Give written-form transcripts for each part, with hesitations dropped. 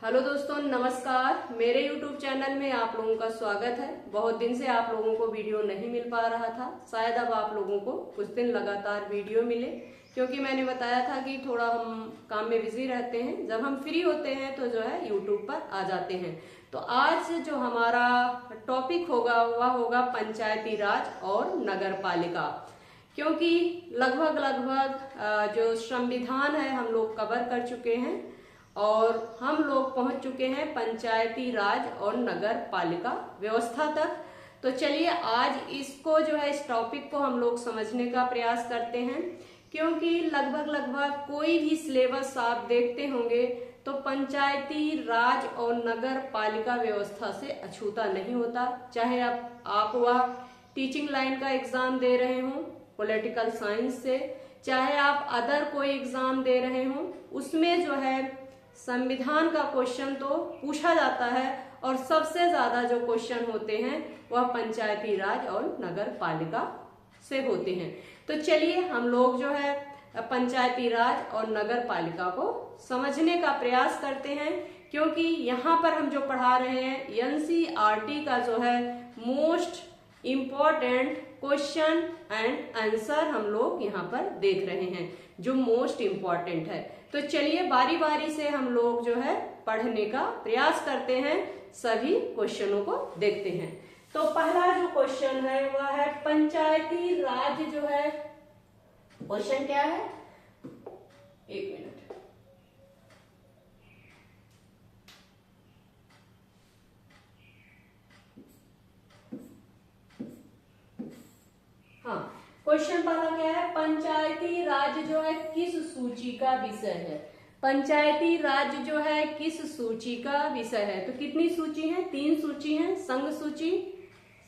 Hello दोस्तों, नमस्कार। मेरे YouTube चैनल में आप लोगों का स्वागत है। बहुत दिन से आप लोगों को वीडियो नहीं मिल पा रहा था। शायद अब आप लोगों को कुछ दिन लगातार वीडियो मिले, क्योंकि मैंने बताया था कि थोड़ा हम काम में बिजी रहते हैं। जब हम फ्री होते हैं तो जो है YouTube पर आ जाते हैं। तो आज जो हमारा टॉपिक होगा वह होगा पंचायती राज और नगर पालिका, क्योंकि लगभग जो संविधान है हम लोग कवर कर चुके हैं और हम लोग पहुंच चुके हैं पंचायती राज और नगर पालिका व्यवस्था तक। तो चलिए आज इसको जो है इस टॉपिक को हम लोग समझने का प्रयास करते हैं, क्योंकि लगभग कोई भी सिलेबस आप देखते होंगे तो पंचायती राज और नगर पालिका व्यवस्था से अछूता नहीं होता। चाहे आप वह टीचिंग लाइन का एग्जाम दे रहे हो पॉलिटिकल साइंस से, चाहे आप अदर कोई एग्जाम दे रहे हो, उसमें जो है संविधान का क्वेश्चन तो पूछा जाता है और सबसे ज्यादा जो क्वेश्चन होते हैं वह पंचायती राज और नगर पालिका से होते हैं। तो चलिए हम लोग जो है पंचायती राज और नगर पालिका को समझने का प्रयास करते हैं, क्योंकि यहाँ पर हम जो पढ़ा रहे हैं NCERT का जो है most important question and answer हम लोग यहाँ पर देख रहे हैं, जो मोस्ट इम्पोर्टेंट है। तो चलिए बारी बारी से हम लोग जो है पढ़ने का प्रयास करते हैं, सभी क्वेश्चनों को देखते हैं। तो पहला जो क्वेश्चन है वह है पंचायती राज जो है, क्वेश्चन क्या है, एक मिनट। हाँ, क्वेश्चन पहला क्या है, पंचायती राज जो है किस सूची का विषय है। पंचायती राज जो है किस सूची का विषय है। तो कितनी सूची है, 3 सूची है, संघ सूची,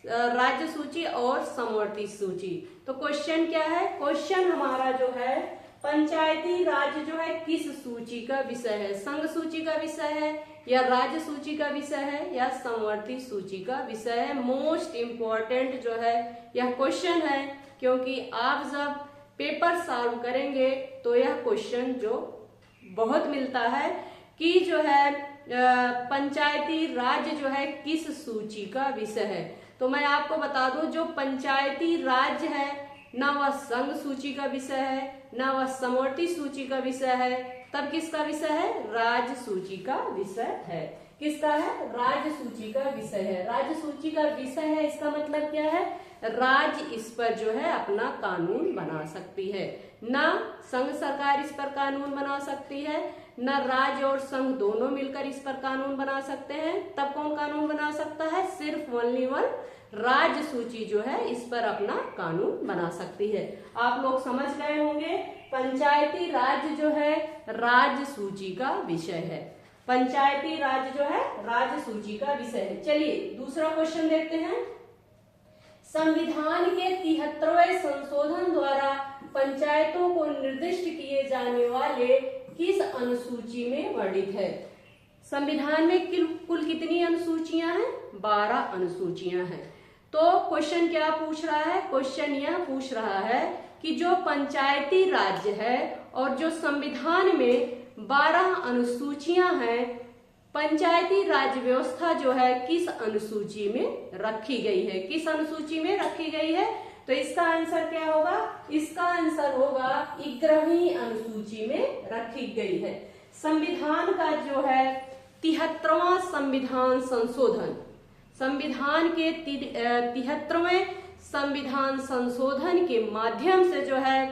राज्य सूची और समवर्ती सूची। तो क्वेश्चन क्या है, क्वेश्चन हमारा जो है पंचायती राज जो है किस सूची का विषय है। संघ सूची का विषय है या राज्य सूची का विषय है या समवर्ती सूची का विषय है। मोस्ट इम्पोर्टेंट जो है यह क्वेश्चन है, क्योंकि आप जब पेपर सॉल्व करेंगे तो यह क्वेश्चन जो बहुत मिलता है कि जो है पंचायती राज जो है किस सूची का विषय है। तो मैं आपको बता दूं, जो पंचायती राज है ना वह संघ सूची का विषय है ना वह समवर्ती सूची का विषय है, तब किसका विषय है, राज्य सूची का विषय है। किसका है, राज्य सूची का विषय है। राज्य सूची का विषय है, इसका मतलब क्या है, राज्य इस पर जो है अपना कानून बना सकती है। ना संघ सरकार इस पर कानून बना सकती है, ना राज्य और संघ दोनों मिलकर इस पर कानून बना सकते हैं। तब कौन कानून बना सकता है, सिर्फ ओनली वन राज्य सूची जो है इस पर अपना कानून बना सकती है। आप लोग समझ गए होंगे, पंचायती राज जो है राज्य सूची का विषय है। पंचायती राज जो है राज्य सूची का विषय है। चलिए दूसरा क्वेश्चन देखते हैं। संविधान के 73वें संशोधन द्वारा पंचायतों को निर्दिष्ट किए जाने वाले किस अनुसूची में वर्णित है। संविधान में कुल कितनी अनुसूचियां हैं, 12 अनुसूचियां हैं। तो क्वेश्चन क्या पूछ रहा है, क्वेश्चन यह पूछ रहा है कि जो पंचायती राज्य है और जो संविधान में 12 अनुसूचियां हैं, पंचायती राज व्यवस्था जो है किस अनुसूची में रखी गई है, किस अनुसूची में रखी गई है। तो इसका आंसर क्या होगा, इसका आंसर होगा 11वीं अनुसूची में रखी गई है। संविधान का जो है 73वां संविधान संशोधन, संविधान के 73वें संविधान संशोधन के माध्यम से जो है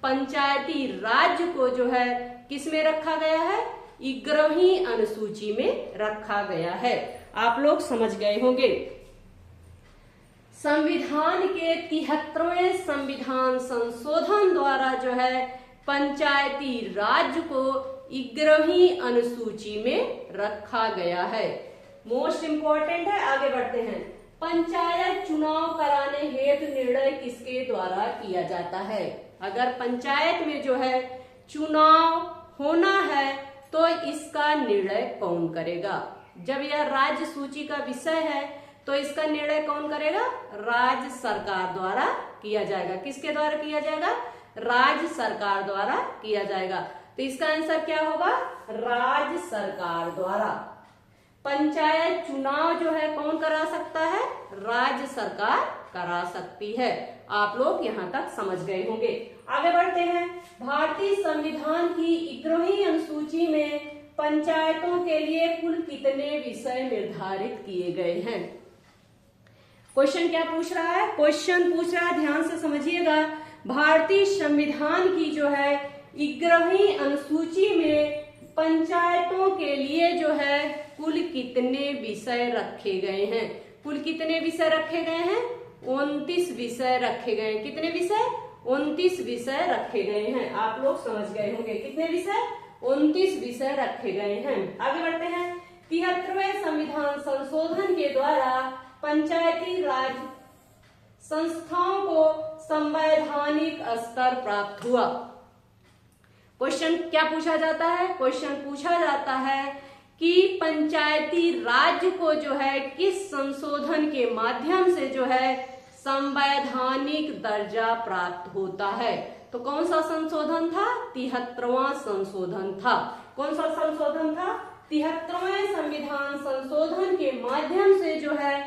पंचायती राज को जो है किस में रखा गया है, 11वीं अनुसूची में रखा गया है। आप लोग समझ गए होंगे। संविधान के 73वें संविधान संशोधन द्वारा जो है पंचायती राज को 11वीं अनुसूची में रखा गया है। मोस्ट इंपॉर्टेंट है, आगे बढ़ते हैं। पंचायत चुनाव कराने हेतु निर्णय किसके द्वारा किया जाता है। अगर पंचायत में जो है चुनाव होना है तो इसका निर्णय कौन करेगा। जब यह राज्य सूची का विषय है तो इसका निर्णय कौन करेगा, राज्य सरकार द्वारा किया जाएगा। किसके द्वारा किया जाएगा, राज्य सरकार द्वारा किया जाएगा। तो इसका आंसर क्या होगा? राज्य सरकार द्वारा। पंचायत चुनाव जो है कौन करा सकता है? राज्य सरकार करा सकती है। आप लोग यहाँ तक समझ गए होंगे। आगे बढ़ते हैं। भारतीय संविधान की 11वीं अनुसूची में पंचायतों के लिए कुल कितने विषय निर्धारित किए गए हैं? क्वेश्चन क्या पूछ रहा है? क्वेश्चन पूछ रहा है, ध्यान से समझिएगा, भारतीय संविधान की जो है 11वीं अनुसूची में पंचायतों के लिए जो है कुल कितने विषय रखे गए हैं? कुल कितने विषय रखे गए हैं? 29 विषय रखे गए हैं। कितने विषय? 29 विषय रखे गए हैं। आप लोग समझ गए होंगे कितने विषय? 29 विषय रखे गए हैं। आगे बढ़ते हैं। 73वें संविधान संशोधन के द्वारा पंचायती राज संस्थाओं को संवैधानिक स्तर प्राप्त हुआ। क्वेश्चन क्या पूछा जाता है? क्वेश्चन पूछा जाता है कि पंचायती राज को जो है किस संशोधन के माध्यम से जो है संवैधानिक दर्जा प्राप्त होता है? तो कौन सा संशोधन था? 73वां संशोधन था। कौन सा संशोधन था? 73वें संविधान संशोधन के माध्यम से जो है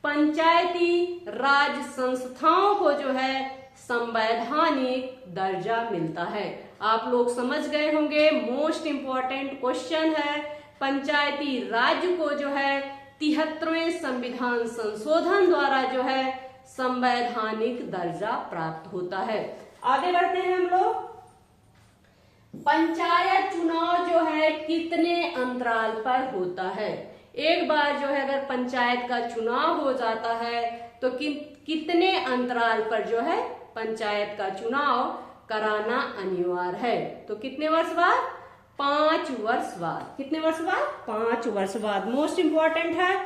पंचायती राज संस्थाओं को जो है संवैधानिक दर्जा मिलता है। आप लोग समझ गए होंगे, मोस्ट इंपॉर्टेंट क्वेश्चन है। पंचायती राज को जो है 73वें संविधान संशोधन द्वारा जो है संवैधानिक दर्जा प्राप्त होता है। आगे बढ़ते हैं हम लोग। पंचायत चुनाव जो है कितने अंतराल पर होता है? एक बार जो है अगर पंचायत का चुनाव हो जाता है तो कितने अंतराल पर जो है पंचायत का चुनाव कराना अनिवार्य है? तो कितने वर्ष बाद? 5 वर्ष बाद। कितने वर्ष बाद? 5 वर्ष बाद। मोस्ट इंपॉर्टेंट है,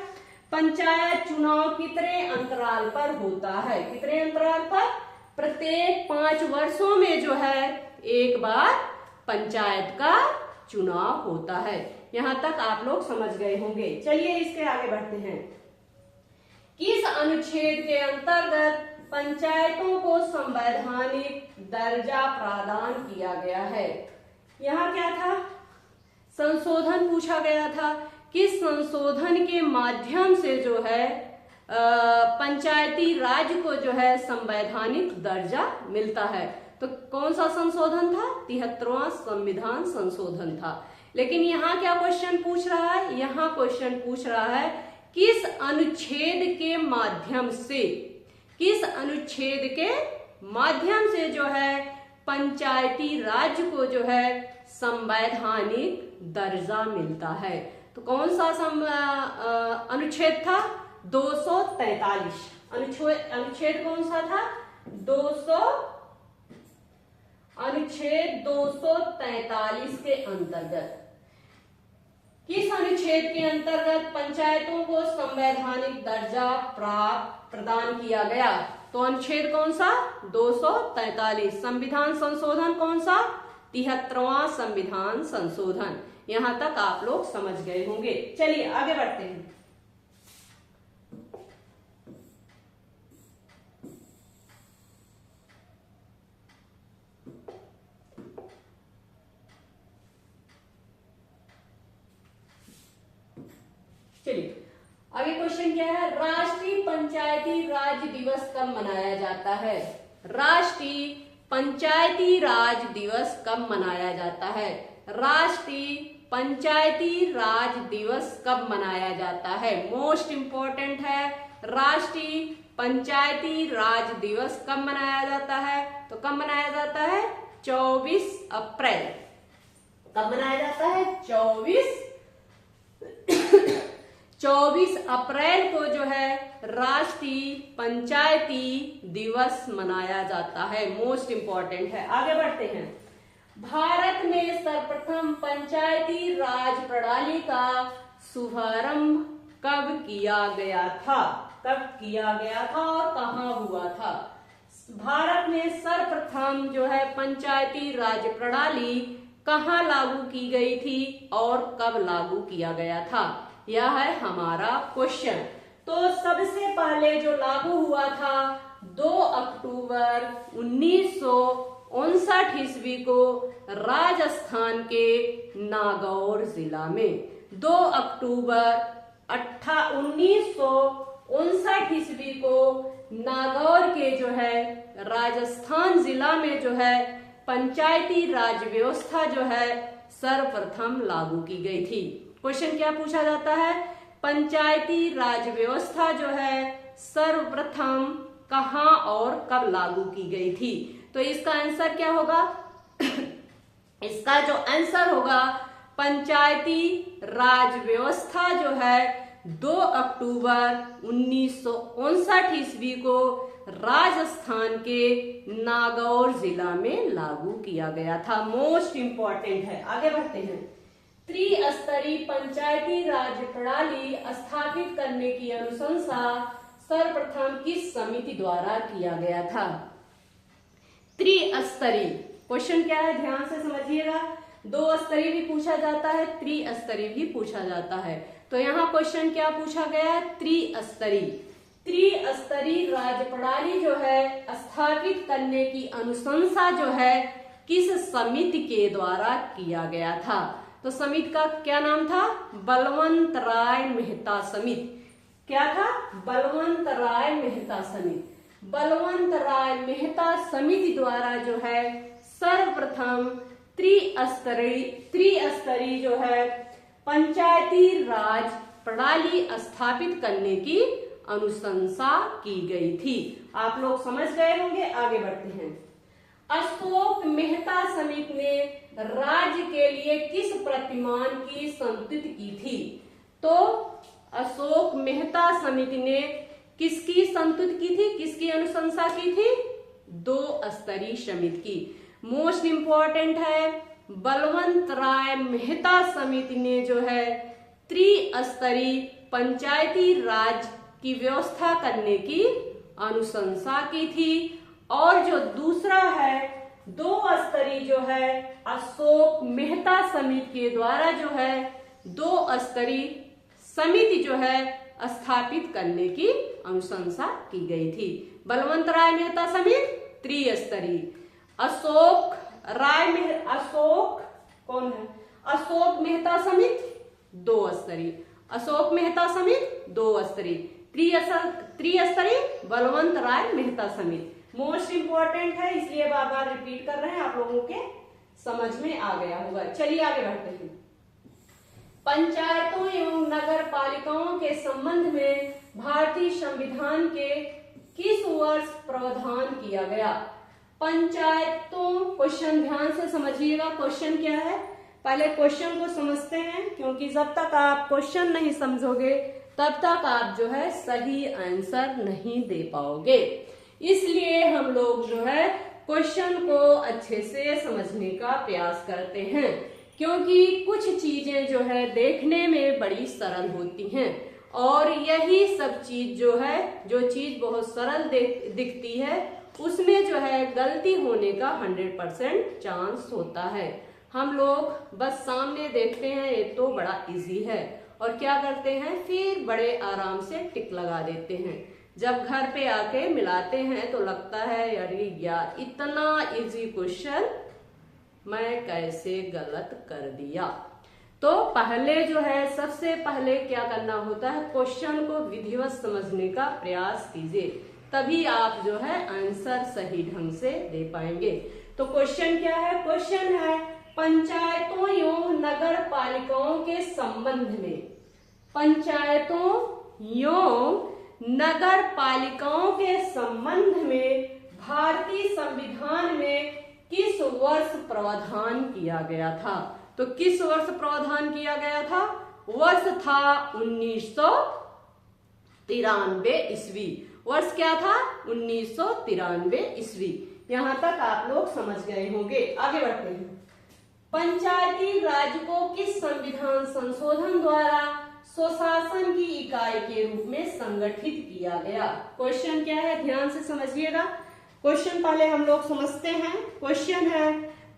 पंचायत चुनाव कितने अंतराल पर होता है? कितने अंतराल पर? प्रत्येक 5 वर्षों में जो है एक बार पंचायत का चुनाव होता है। यहां तक आप लोग समझ गए होंगे। चलिए इसके आगे बढ़ते हैं। किस अनुच्छेद के अंतर्गत पंचायतों को संवैधानिक दर्जा प्रदान किया गया है? यहाँ क्या था? संशोधन पूछा गया था। किस संशोधन के माध्यम से जो है पंचायती राज को जो है संवैधानिक दर्जा मिलता है? तो कौन सा संशोधन था? 73वां संविधान संशोधन था। लेकिन यहाँ क्या क्वेश्चन पूछ रहा है? यहाँ क्वेश्चन पूछ रहा है किस अनुच्छेद के माध्यम से, किस अनुच्छेद के माध्यम से जो है पंचायती राज को जो है संवैधानिक दर्जा मिलता है? तो कौन सा अनुच्छेद था? 243। अनुच्छेद कौन सा था? अनुच्छेद 243 के अंतर्गत। किस अनुच्छेद के अंतर्गत पंचायतों को संवैधानिक दर्जा प्रदान किया गया? तो अनुच्छेद कौन सा? 243। संविधान संशोधन कौन सा? 73वां संविधान संशोधन। यहां तक आप लोग समझ गए होंगे। चलिए आगे बढ़ते हैं। चलिए आगे क्वेश्चन क्या है? राष्ट्रीय पंचायती राज दिवस कब मनाया जाता है? राष्ट्रीय पंचायती राज दिवस कब मनाया जाता है? राष्ट्रीय पंचायती राज दिवस कब मनाया जाता है? मोस्ट इंपॉर्टेंट है, राष्ट्रीय पंचायती राज दिवस कब मनाया जाता है? तो कब मनाया जाता है? 24 अप्रैल। कब मनाया जाता है? 24 अप्रैल को जो है राष्ट्रीय पंचायती दिवस मनाया जाता है। मोस्ट इंपॉर्टेंट है। आगे बढ़ते हैं। भारत में सर्वप्रथम पंचायती राज प्रणाली का शुभारंभ कब किया गया था? कब किया गया था और कहाँ हुआ था? भारत में सर्वप्रथम जो है पंचायती राज प्रणाली कहाँ लागू की गई थी और कब लागू किया गया था? यह है हमारा क्वेश्चन। तो सबसे पहले जो लागू हुआ था 2 अक्टूबर 1900 1959 ईस्वी को राजस्थान के नागौर जिला में। 2 अक्टूबर 1959 ईस्वी को नागौर के जो है राजस्थान जिला में जो है पंचायती राज व्यवस्था जो है सर्वप्रथम लागू की गई थी। क्वेश्चन क्या पूछा जाता है, पंचायती राज व्यवस्था जो है सर्वप्रथम कहां और कब लागू की गई थी। तो इसका आंसर क्या होगा इसका जो आंसर होगा, पंचायती राज व्यवस्था जो है 2 अक्टूबर 1959 ईस्वी को राजस्थान के नागौर जिला में लागू किया गया था। मोस्ट इंपॉर्टेंट है। आगे बढ़ते हैं। त्रिस्तरीय पंचायती राज प्रणाली स्थापित करने की अनुशंसा सर्वप्रथम किस समिति द्वारा किया गया था। त्रिस्तरीय क्वेश्चन क्या है, ध्यान से समझिएगा। 2 स्तरीय भी पूछा जाता है, त्रिस्तरीय भी पूछा जाता है। तो यहाँ क्वेश्चन क्या पूछा गया है, त्रिस्तरीय। त्रिस्तरीय राज प्रणाली जो है स्थापित करने की अनुशंसा जो है किस समिति के द्वारा किया गया था। तो समिति का क्या नाम था, बलवंत राय मेहता समिति। क्या था, बलवंत राय मेहता समिति। बलवंत राय मेहता समिति द्वारा जो है सर्वप्रथम त्रिस्तरीय जो है पंचायती राज प्रणाली स्थापित करने की अनुशंसा की गई थी। आप लोग समझ गए होंगे। आगे बढ़ते हैं। अशोक मेहता समिति ने राज्य के लिए किस प्रतिमान की संस्तुति की थी। तो अशोक मेहता समिति ने किसकी संस्तुति की थी, किसकी अनुशंसा की थी, 2 स्तरीय समिति की। मोस्ट इंपॉर्टेंट है, बलवंत राय मेहता समिति ने जो है त्रिस्तरीय पंचायती राज की व्यवस्था करने की अनुशंसा की थी। और जो दूसरा है 2 स्तरीय जो है अशोक मेहता समिति के द्वारा जो है 2 स्तरीय समिति जो है स्थापित करने की अनुशंसा की गई थी। बलवंत राय मेहता समिति त्रिस्तरीय, अशोक कौन है, अशोक मेहता समिति 2 स्तरीय, अशोक मेहता समिति 2 स्तरीय, त्रिस्तरीय बलवंत राय मेहता समिति। मोस्ट इंपॉर्टेंट है, इसलिए बार बार रिपीट कर रहे हैं, आप लोगों के समझ में आ गया होगा। चलिए आगे बढ़ते हैं। पंचायतों एवं नगर पालिकाओं के संबंध में भारतीय संविधान के किस वर्ष प्रावधान किया गया। पंचायतों, क्वेश्चन ध्यान से समझिएगा। क्वेश्चन क्या है, पहले क्वेश्चन को समझते हैं, क्योंकि जब तक आप क्वेश्चन नहीं समझोगे तब तक आप जो है सही आंसर नहीं दे पाओगे। इसलिए हम लोग जो है क्वेश्चन को अच्छे से समझने का प्रयास करते हैं, क्योंकि कुछ चीजें जो है देखने में बड़ी सरल होती हैं और यही सब चीज जो है, जो चीज बहुत सरल दिखती है उसमें जो है गलती होने का 100% चांस होता है। हम लोग बस सामने देखते हैं ये तो बड़ा इजी है और क्या करते हैं, फिर बड़े आराम से टिक लगा देते हैं। जब घर पे आके मिलाते हैं तो लगता है अरे यार इतना इजी क्वेश्चन मैं कैसे गलत कर दिया। तो पहले जो है सबसे पहले क्या करना होता है, क्वेश्चन को विधिवत समझने का प्रयास कीजिए, तभी आप जो है आंसर सही ढंग से दे पाएंगे। तो क्वेश्चन क्या है, क्वेश्चन है पंचायतों एवं नगर पालिकाओं के संबंध में, पंचायतों एवं नगर पालिकाओं के संबंध में भारतीय संविधान में किस वर्ष प्रावधान किया गया था। तो किस वर्ष प्रावधान किया गया था, वर्ष था 1993 ईस्वी। वर्ष क्या था, 1993 ईस्वी। यहां तक आप लोग समझ गए होंगे। आगे बढ़ते हैं। पंचायती राज को किस संविधान संशोधन द्वारा स्वशासन की इकाई के रूप में संगठित किया गया। क्वेश्चन क्या है, ध्यान से समझिएगा। क्वेश्चन पहले हम लोग समझते हैं। क्वेश्चन है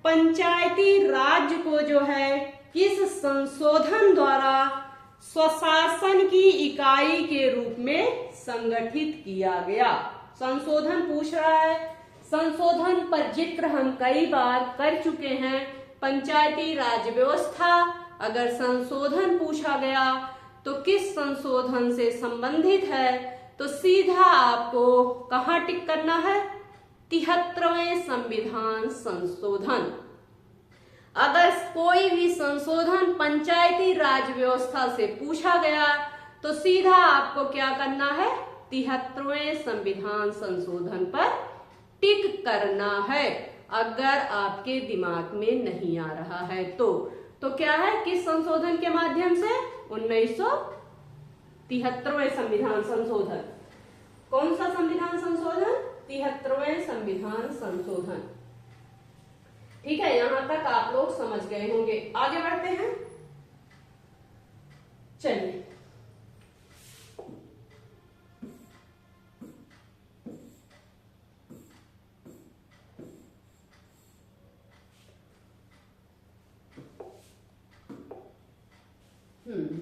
पंचायती राज को जो है किस संशोधन द्वारा स्वशासन की इकाई के रूप में संगठित किया गया। संशोधन पूछ रहा है, संशोधन पर जिक्र हम कई बार कर चुके हैं। पंचायती राज व्यवस्था, अगर संशोधन पूछा गया तो किस संशोधन से संबंधित है, तो सीधा आपको कहाँ टिक करना है, 73वें संविधान संशोधन। अगर कोई भी संशोधन पंचायती राज व्यवस्था से पूछा गया तो सीधा आपको क्या करना है, 73वें संविधान संशोधन पर टिक करना है। अगर आपके दिमाग में नहीं आ रहा है तो क्या है, किस संशोधन के माध्यम से, 1973वें संविधान संशोधन। कौन सा संविधान संशोधन, 73वें संविधान संशोधन। ठीक है, यहां तक आप लोग समझ गए होंगे। आगे बढ़ते हैं, चलिए।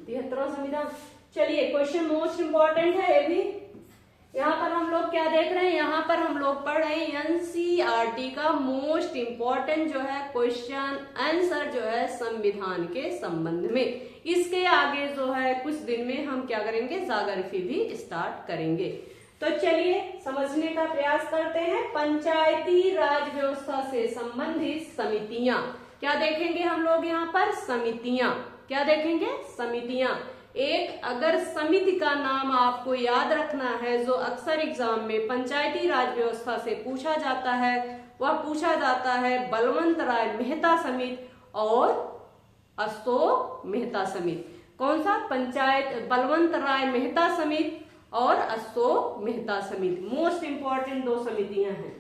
तिहत्तरवां संविधान। चलिए, क्वेश्चन मोस्ट इंपॉर्टेंट है ये भी। यहाँ पर हम लोग क्या देख रहे हैं, यहाँ पर हम लोग पढ़ रहे हैं एनसीईआरटी का मोस्ट इंपॉर्टेंट जो है क्वेश्चन आंसर जो है संविधान के संबंध में। इसके आगे जो है कुछ दिन में हम क्या करेंगे, ज्योग्राफी भी स्टार्ट करेंगे। तो चलिए समझने का प्रयास करते हैं। पंचायती राज व्यवस्था से संबंधित समितियां, क्या देखेंगे हम लोग यहाँ पर, समितियां। क्या देखेंगे, समितियां। एक अगर समिति का नाम आपको याद रखना है जो अक्सर एग्जाम में पंचायती राज व्यवस्था से पूछा जाता है, वह पूछा जाता है बलवंत राय मेहता समिति और अशोक मेहता समिति। कौन सा, पंचायत बलवंत राय मेहता समिति और अशोक मेहता समिति, मोस्ट इंपॉर्टेंट दो समितियां हैं।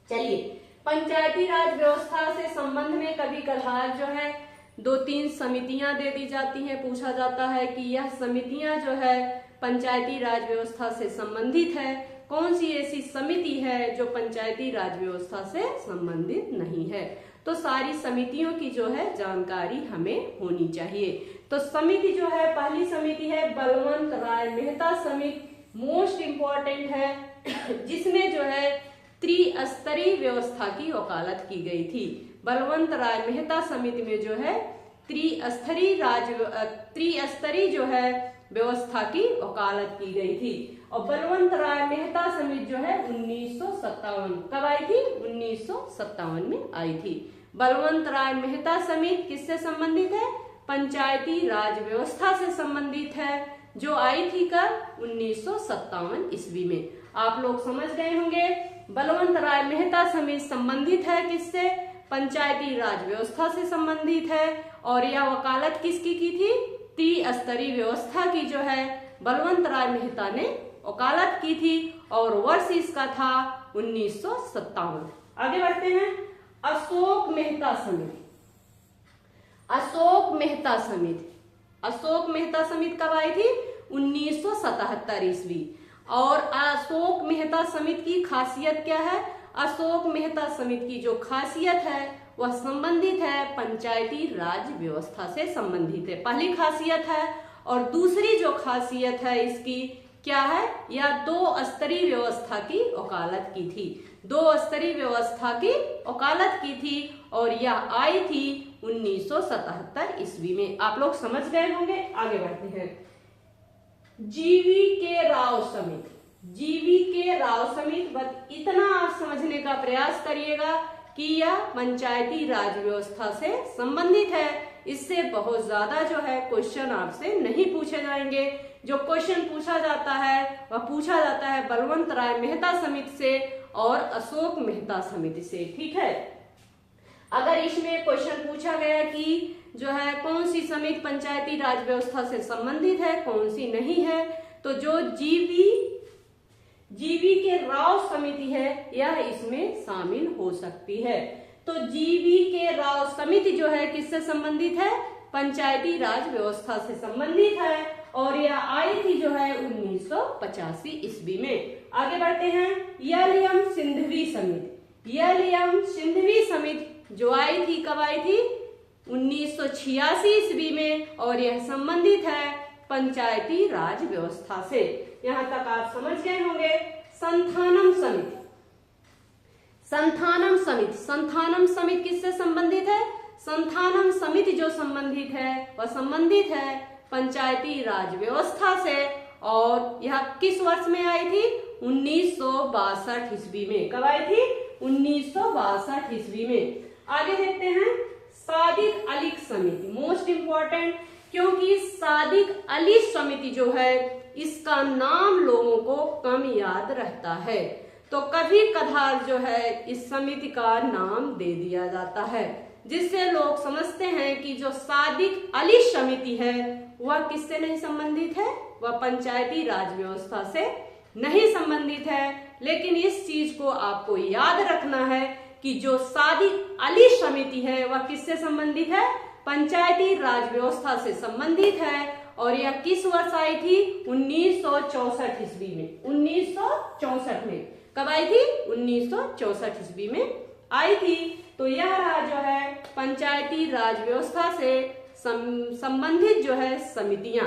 चलिए, पंचायती राज व्यवस्था से संबंध में कभी कभार जो है 2-3 समितियां दे दी जाती हैं, पूछा जाता है कि यह समितियां जो है पंचायती राज व्यवस्था से संबंधित है। कौन सी ऐसी समिति है जो पंचायती राज व्यवस्था से संबंधित नहीं है। तो सारी समितियों की जो है जानकारी हमें होनी चाहिए। तो समिति जो है, पहली समिति है बलवंत राय मेहता समिति, मोस्ट इंपॉर्टेंट है, जिसमें जो है त्रिस्तरीय व्यवस्था की वकालत की गई थी। बलवंत राय मेहता समिति में जो है त्रिस्तरीय जो है व्यवस्था की वकालत की गई थी। और बलवंत राय मेहता समिति जो है 1957, कब आई थी, 1957 में आई थी। बलवंत राय मेहता समिति किससे संबंधित है, पंचायती राज व्यवस्था से संबंधित है, जो आई थी कब, 1957 ईस्वी में। आप लोग समझ गए होंगे, बलवंत राय मेहता समिति संबंधित है किससे, पंचायती राज व्यवस्था से संबंधित है। और यह वकालत किसकी की थी, त्रिस्तरीय व्यवस्था की जो है बलवंत राय मेहता ने वकालत की थी, और वर्ष इसका था 1957। आगे बढ़ते हैं, अशोक मेहता समिति। अशोक मेहता समिति, अशोक मेहता समिति कब आई थी, 1977 ईस्वी। और अशोक मेहता समिति की खासियत क्या है, अशोक मेहता समिति की जो खासियत है वह संबंधित है पंचायती राज व्यवस्था से संबंधित है, पहली खासियत है। और दूसरी जो खासियत है इसकी क्या है, यह 2 स्तरीय व्यवस्था की वकालत की थी, 2 स्तरीय व्यवस्था की वकालत की थी, और यह आई थी 1977 ईस्वी में। आप लोग समझ गए होंगे। आगे बढ़ते हैं, जीवी के राव समिति। जीवी के राव समिति, बस इतना आप समझने का प्रयास करिएगा कि यह पंचायती राज व्यवस्था से संबंधित है। इससे बहुत ज्यादा जो है क्वेश्चन आपसे नहीं पूछे जाएंगे। जो क्वेश्चन पूछा जाता है वह पूछा जाता है बलवंत राय मेहता समिति से और अशोक मेहता समिति से। ठीक है, अगर इसमें क्वेश्चन पूछा गया कि जो है कौन सी समिति पंचायती राज व्यवस्था से संबंधित है, कौन सी नहीं है, तो जो जीवी के राव समिति है यह इसमें शामिल हो सकती है। तो जीवी के राव समिति जो है किससे संबंधित है, पंचायती राज व्यवस्था से संबंधित है, और यह आई थी जो है 1985 ईस्वी में। आगे बढ़ते हैं, यलयम सिंधवी समिति। यलयम सिंधवी समिति जो आई थी, कब आई थी, 1986 ईस्वी में, और यह संबंधित है पंचायती राज व्यवस्था से। यहाँ तक आप समझ गए होंगे। संथानम समिति, संथानम समिति, संथानम समिति किससे संबंधित है? संथानम समिति जो संबंधित है वह संबंधित है पंचायती राज व्यवस्था से, और यह किस वर्ष में आई थी? 1962 ईस्वी में। कब आई थी? 1962 ईस्वी में। आगे देखते हैं सादिक अली समिति, मोस्ट इंपॉर्टेंट, क्योंकि सादिक अली समिति जो है इसका नाम लोगों को कम याद रहता है, तो कभी कभार जो है इस समिति का नाम दे दिया जाता है, जिससे लोग समझते हैं कि जो सादिक अली समिति है वह किससे नहीं संबंधित है? वह पंचायती राज व्यवस्था से नहीं संबंधित है। लेकिन इस चीज को आपको याद रखना है कि जो सादिक अली समिति है वह किससे संबंधित है? पंचायती राज व्यवस्था से संबंधित है, और यह किस वर्ष आई थी? 1964 ईस्वी में। 1964 में। कब आई थी? 1964 ईस्वी में आई थी। तो यह रहा जो है पंचायती राज व्यवस्था से संबंधित जो है समितियां।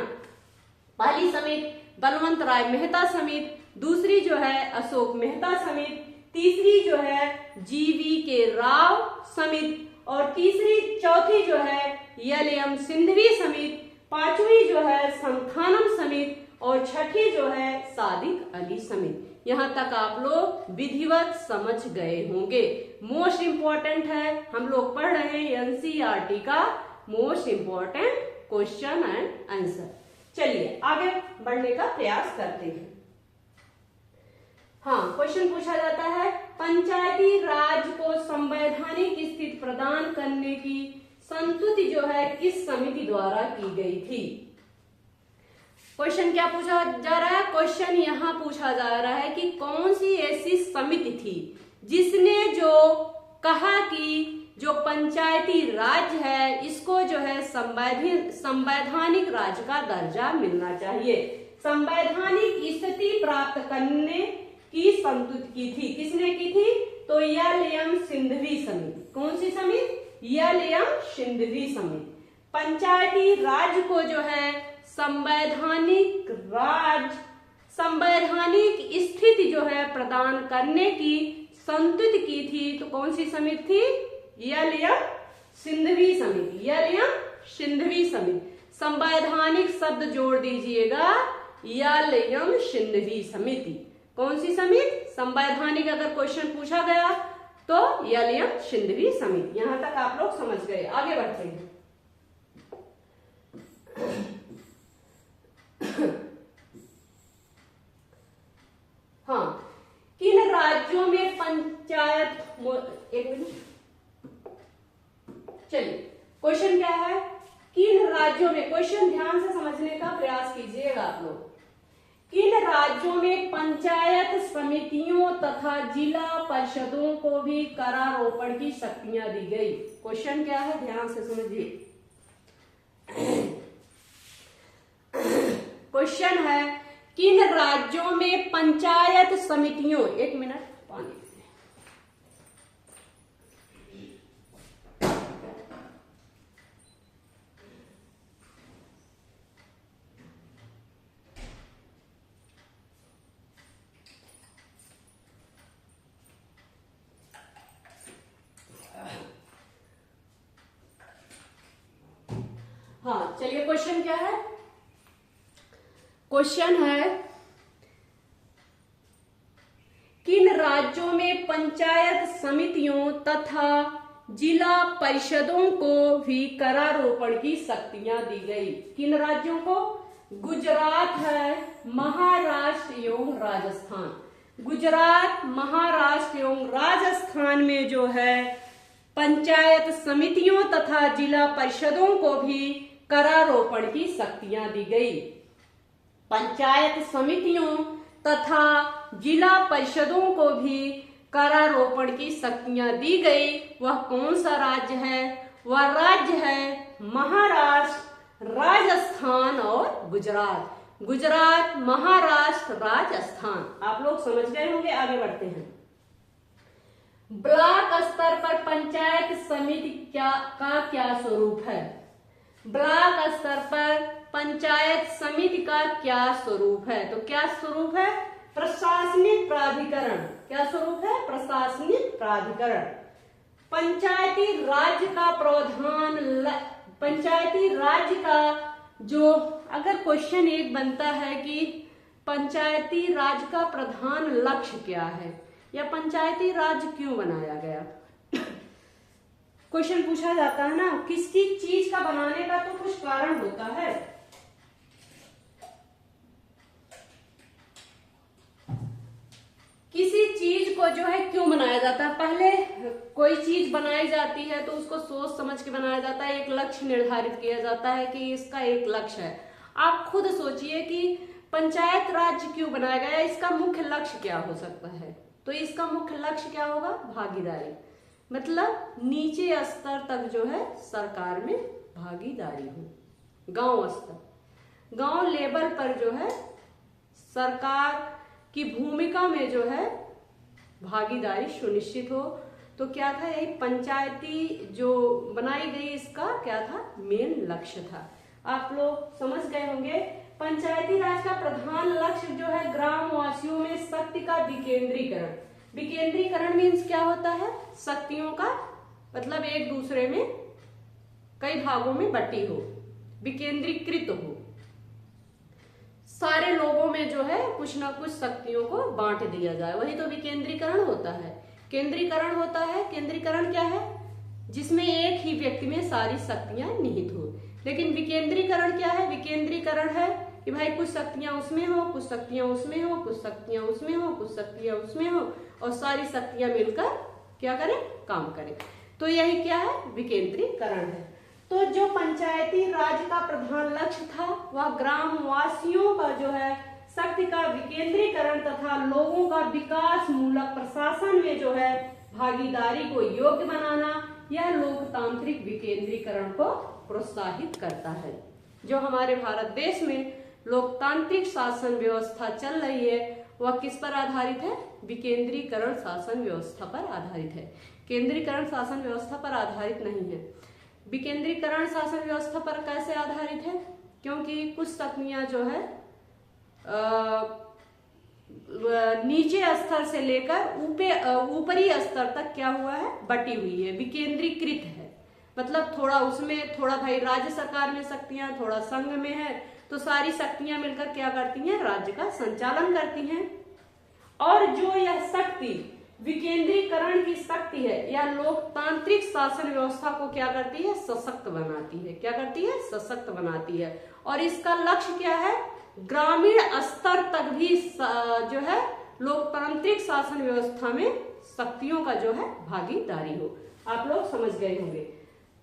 पहली समिति बलवंत राय मेहता समिति, दूसरी जो है अशोक मेहता समिति, तीसरी जो है जीवी के राव समिति, और चौथी जो है एल.एम. सिंधवी समिति, पांचवी जो है संथानम समिति, और छठी जो है सादिक अली समिति। यहाँ तक आप लोग विधिवत समझ गए होंगे। मोस्ट इंपॉर्टेंट है, हम लोग पढ़ रहे हैं एनसीईआरटी का most important question and answer. चलिए आगे बढ़ने का प्रयास करते हैं। हाँ, क्वेश्चन पूछा जाता है पंचायती राज को संवैधानिक स्थिति प्रदान करने की संस्तुति जो है किस समिति द्वारा की गई थी? क्वेश्चन क्या पूछा जा रहा है? क्वेश्चन यहाँ पूछा जा रहा है कि कौन सी ऐसी समिति थी जिसने जो कहा कि जो पंचायती राज है इसको जो है संवैधानिक राज का दर्जा मिलना चाहिए, संवैधानिक स्थिति प्राप्त करने की संस्तुति की थी। किसने की थी? तो एल.एम. सिंधवी समिति। कौन सी समिति? एल.एम. सिंधवी समिति। पंचायती राज को जो है संवैधानिक स्थिति जो है प्रदान करने की संस्तुति की थी। तो कौन सी समिति थी? एल.एम. सिंधवी समिति। एल.एम. सिंधवी समिति। संवैधानिक शब्द जोड़ दीजिएगा, एल.एम. सिंधवी समिति। कौन सी समिति? संवैधानिक अगर क्वेश्चन पूछा गया तो एल.एम. सिंधवी समिति। यहां तक आप लोग समझ गए। आगे बढ़ते हैं। हाँ, किन राज्यों में पंचायत, एक मिनट, चलिए क्वेश्चन क्या है? किन राज्यों में, क्वेश्चन ध्यान से समझने का प्रयास कीजिएगा आप लोग। किन राज्यों में पंचायत समितियों तथा जिला परिषदों को भी करारोपण की शक्तियां दी गई? क्वेश्चन क्या है? ध्यान से समझिए। क्वेश्चन है किन राज्यों में पंचायत समितियों, एक मिनट पानी, हाँ चलिए क्वेश्चन क्या है? क्वेश्चन है किन राज्यों में पंचायत समितियों तथा जिला परिषदों को भी करारोपण की शक्तियां दी गई? किन राज्यों को? गुजरात है, महाराष्ट्र एवं राजस्थान। गुजरात, महाराष्ट्र एवं राजस्थान में जो है पंचायत समितियों तथा जिला परिषदों को भी करारोपण की शक्तियां दी गई। पंचायत समितियों तथा जिला परिषदों को भी करारोपण की शक्तियां दी गई। वह कौन सा राज्य है? वह राज्य है महाराष्ट्र, राजस्थान और गुजरात। गुजरात, महाराष्ट्र, राजस्थान। आप लोग समझ गए होंगे। आगे बढ़ते हैं। ब्लॉक स्तर पर पंचायत समिति का क्या स्वरूप है? ब्लॉक स्तर पर पंचायत समिति का क्या स्वरूप है? तो क्या स्वरूप है? प्रशासनिक प्राधिकरण। क्या स्वरूप है? प्रशासनिक प्राधिकरण। पंचायती राज का प्रावधान, पंचायती राज का जो, अगर क्वेश्चन एक बनता है कि पंचायती राज का प्रधान लक्ष्य क्या है या पंचायती राज क्यों बनाया गया, क्वेश्चन पूछा जाता है ना, किसी चीज का बनाने का तो कुछ कारण होता है। किसी चीज को जो है क्यों बनाया जाता है, पहले कोई चीज बनाई जाती है तो उसको सोच समझ के बनाया जाता है, एक लक्ष्य निर्धारित किया जाता है कि इसका एक लक्ष्य है। आप खुद सोचिए कि पंचायत राज क्यों बनाया गया, इसका मुख्य लक्ष्य क्या हो सकता है? तो इसका मुख्य लक्ष्य क्या होगा? भागीदारी, मतलब नीचे स्तर तक जो है सरकार में भागीदारी हो, गांव स्तर, गांव लेवल पर जो है सरकार की भूमिका में जो है भागीदारी सुनिश्चित हो। तो क्या था, यही पंचायती जो बनाई गई, इसका क्या था? मेन लक्ष्य था। आप लोग समझ गए होंगे। पंचायती राज का प्रधान लक्ष्य जो है ग्राम वासियों में शक्ति का विकेंद्रीकरण। विकेंद्रीकरण मीन्स क्या होता है? शक्तियों का मतलब एक दूसरे में कई भागों में बटी हो, विकेंद्रीकृत हो, सारे लोगों में जो है कुछ ना कुछ शक्तियों को बांट दिया जाए, वही तो विकेंद्रीकरण होता है। केंद्रीकरण होता है, केंद्रीकरण क्या है? जिसमें एक ही व्यक्ति में सारी शक्तियां निहित हो। लेकिन विकेंद्रीकरण क्या है? विकेंद्रीकरण है कि भाई कुछ शक्तियां उसमें हो, कुछ शक्तियां उसमें हो, कुछ शक्तियां उसमें हो, कुछ शक्तियां उसमें हो, और सारी शक्तियां मिलकर क्या करें? काम करें। तो यही क्या है? विकेंद्रीकरण है। तो जो पंचायती राज का प्रधान लक्ष्य था वह ग्राम वासियों का जो है शक्ति का विकेंद्रीकरण तथा लोगों का विकास मूलक प्रशासन में जो है भागीदारी को योग्य बनाना, यह लोकतांत्रिक विकेंद्रीकरण को प्रोत्साहित करता है। जो हमारे भारत देश में लोकतांत्रिक शासन व्यवस्था चल रही है वह किस पर आधारित है? विकेंद्रीकरण शासन व्यवस्था पर आधारित है, केंद्रीकरण शासन व्यवस्था पर आधारित नहीं है। विकेंद्रीकरण शासन व्यवस्था पर कैसे आधारित है? क्योंकि कुछ शक्तियां जो है नीचे स्तर से लेकर ऊपरी स्तर तक क्या हुआ है? बटी हुई है, विकेंद्रीकृत है। मतलब थोड़ा उसमें, थोड़ा भाई राज्य सरकार में शक्तियां, थोड़ा संघ में है, तो सारी शक्तियां मिलकर क्या करती हैं? राज्य का संचालन करती हैं। और जो यह शक्ति विकेंद्रीकरण की शक्ति है या लोकतांत्रिक शासन व्यवस्था को क्या करती है? सशक्त बनाती है। क्या करती है? सशक्त बनाती है। और इसका लक्ष्य क्या है? ग्रामीण स्तर तक भी जो है लोकतांत्रिक शासन व्यवस्था में शक्तियों का जो है भागीदारी हो। आप लोग समझ गए होंगे।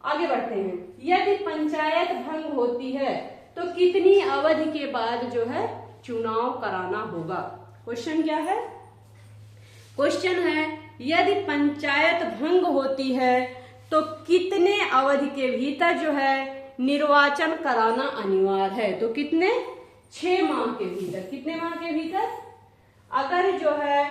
आगे बढ़ते हैं। यदि पंचायत भंग होती है तो कितनी अवधि के बाद जो है चुनाव कराना होगा? क्वेश्चन क्या है? क्वेश्चन है यदि पंचायत भंग होती है तो कितने अवधि के भीतर जो है निर्वाचन कराना अनिवार्य है? तो कितने? 6 माह के भीतर। कितने माह के भीतर? अगर जो है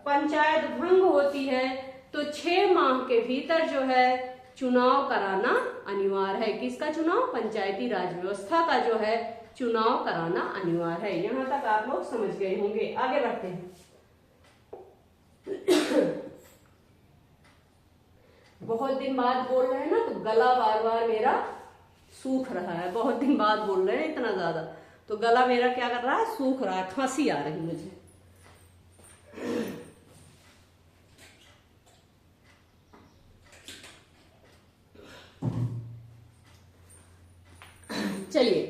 पंचायत भंग होती है तो 6 माह के भीतर जो है चुनाव कराना अनिवार्य है। किसका चुनाव? पंचायती राज व्यवस्था का जो है चुनाव कराना अनिवार्य है। यहां तक आप लोग समझ गए होंगे। आगे बढ़ते हैं। बहुत दिन बाद बोल रहे हैं ना, तो गला बार बार मेरा सूख रहा है। बहुत दिन बाद बोल रहे हैं इतना ज्यादा, तो गला मेरा क्या कर रहा है? सूख रहा है, खांसी आ रही मुझे। चलिए,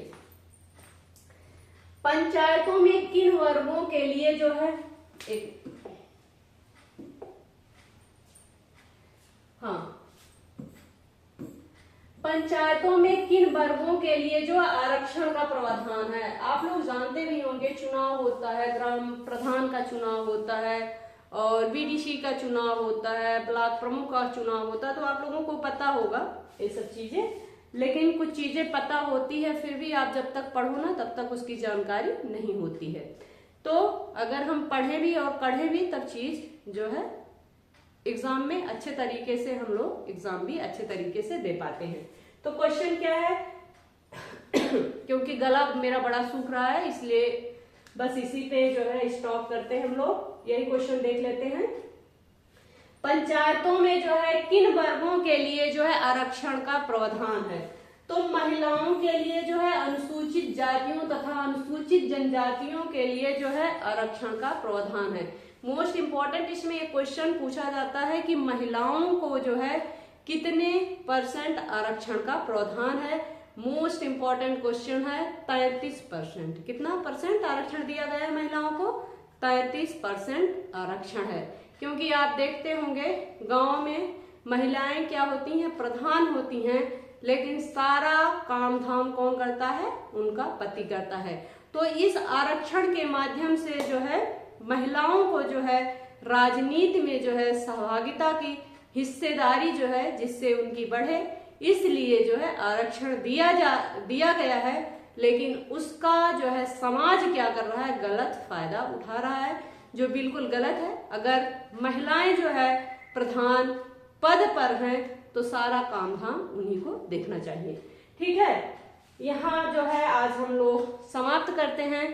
पंचायतों में किन वर्गों के लिए जो है पंचायतों में किन वर्गों के लिए जो आरक्षण का प्रावधान है? आप लोग जानते भी होंगे, चुनाव होता है, ग्राम प्रधान का चुनाव होता है और बीडीसी का चुनाव होता है, ब्लॉक प्रमुख का चुनाव होता है। तो आप लोगों को पता होगा ये सब चीजें, लेकिन कुछ चीजें पता होती है फिर भी आप जब तक पढ़ो ना तब तक उसकी जानकारी नहीं होती है। तो अगर हम पढ़े भी और पढ़े भी तब चीज जो है एग्जाम में अच्छे तरीके से हम लोग एग्जाम भी अच्छे तरीके से दे पाते हैं। तो क्वेश्चन क्या है? क्योंकि गला मेरा बड़ा सूख रहा है इसलिए बस इसी पे जो है स्टॉप करते हैं हम लोग। यही क्वेश्चन देख लेते हैं। पंचायतों में जो है किन वर्गों के लिए जो है आरक्षण का प्रावधान है? तो महिलाओं के लिए जो है अनुसूचित जातियों तथा अनुसूचित जनजातियों के लिए जो है आरक्षण का प्रावधान है। मोस्ट इंपॉर्टेंट इसमें एक क्वेश्चन पूछा जाता है कि महिलाओं को जो है कितने % आरक्षण का प्रावधान है। मोस्ट इंपॉर्टेंट क्वेश्चन है 33%। कितना % आरक्षण दिया गया है महिलाओं को? 33% आरक्षण है। क्योंकि आप देखते होंगे गांव में महिलाएं क्या होती हैं? प्रधान होती हैं, लेकिन सारा काम धाम कौन करता है? उनका पति करता है। तो इस आरक्षण के माध्यम से जो है महिलाओं को जो है राजनीति में जो है सहभागिता की हिस्सेदारी जो है जिससे उनकी बढ़े, इसलिए जो है आरक्षण दिया गया है। लेकिन उसका जो है समाज क्या कर रहा है? गलत फायदा उठा रहा है, जो बिल्कुल गलत है। अगर महिलाएं जो है प्रधान पद पर हैं तो सारा काम धाम उन्हीं को देखना चाहिए। ठीक है, यहाँ जो है आज हम लोग समाप्त करते हैं,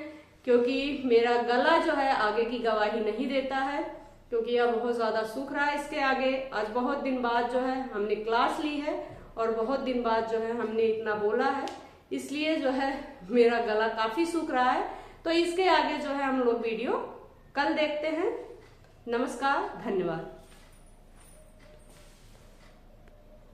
क्योंकि मेरा गला जो है आगे की गवाही नहीं देता है, क्योंकि यह बहुत ज्यादा सूख रहा है इसके आगे। आज बहुत दिन बाद जो है हमने क्लास ली है और बहुत दिन बाद जो है हमने इतना बोला है, इसलिए जो है मेरा गला काफी सूख रहा है। तो इसके आगे जो है हम लोग वीडियो कल देखते हैं। नमस्कार, धन्यवाद।